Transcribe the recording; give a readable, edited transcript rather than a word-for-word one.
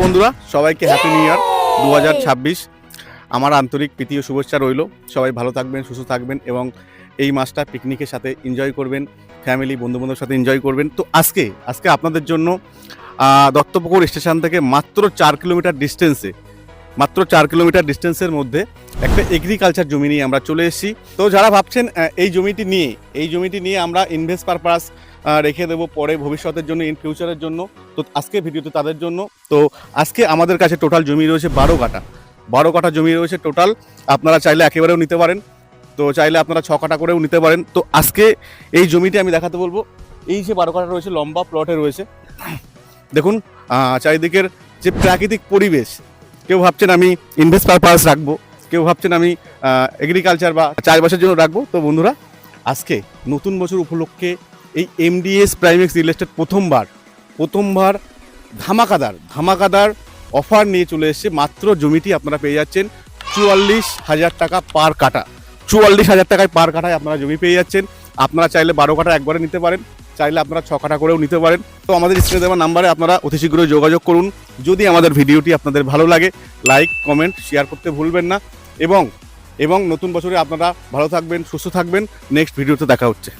বন্ধুরা সবাইকে happy new year 2026। আমার আন্তরিক প্রীতি ও শুভেচ্ছা রইল। সবাই ভালো থাকবেন, সুস্থ থাকবেন এবং এই মাসটা পিকনিকের সাথে এনজয় করবেন, ফ্যামিলি বন্ধুবান্ধবের সাথে এনজয় করবেন। তো আজকে আপনাদের জন্য দত্তপুকুর স্টেশন থেকে মাত্র 4 কিলোমিটার ডিস্টেন্সের মধ্যে একটা এগ্রিকালচার জমি নিয়ে আমরা চলে এসেছি। তো যারা ভাবছেন এই জমিটি নিয়ে আমরা ইনভেস্ট পারপাস রেখে দেবো পরে ভবিষ্যতের জন্য, ইন ফিউচারের জন্য, তো আজকে ভিডিওতে তাদের জন্য। তো আজকে আমাদের কাছে টোটাল জমি রয়েছে 12 কাঠা জমি রয়েছে টোটাল। আপনারা চাইলে একেবারেও নিতে পারেন, তো চাইলে আপনারা 6 কাঠা করেও নিতে পারেন। তো আজকে এই জমিটি আমি দেখাতে বলবো। এই যে 12 কাঠা রয়েছে, লম্বা প্লটে রয়েছে। দেখুন চারিদিকের যে প্রাকৃতিক পরিবেশ। কেউ ভাবছেন আমি ইনভেস্ট পারপাস রাখবো, কেউ ভাবছেন আমি এগ্রিকালচার বা চাষবাসের জন্য রাখবো। তো বন্ধুরা, আজকে নতুন বছর উপলক্ষে এই এমডিএস প্রাইমেক্স রিয়েল এস্টেট প্রথমবার ধামাকাদার অফার নিয়ে চলে এসেছে। মাত্র জমিটি আপনারা পেয়ে যাচ্ছেন 44,000 টাকা পার কাঠা। 44,000 টাকায় পার কাঠায় আপনারা জমি পেয়ে যাচ্ছেন। আপনারা চাইলে 12 কাঠা একবারে নিতে পারেন, চাইলে আপনারা 6 কাঠা করেও নিতে পারেন। তো আমাদের স্ক্রিনে দেওয়া নাম্বারে আপনারা অতি শীঘ্রই যোগাযোগ করুন। যদি আমাদের ভিডিওটি আপনাদের ভালো লাগে, লাইক, কমেন্ট, শেয়ার করতে ভুলবেন না। এবং নতুন বছরে আপনারা ভালো থাকবেন, সুস্থ থাকবেন। নেক্সট ভিডিওতে দেখা হচ্ছে।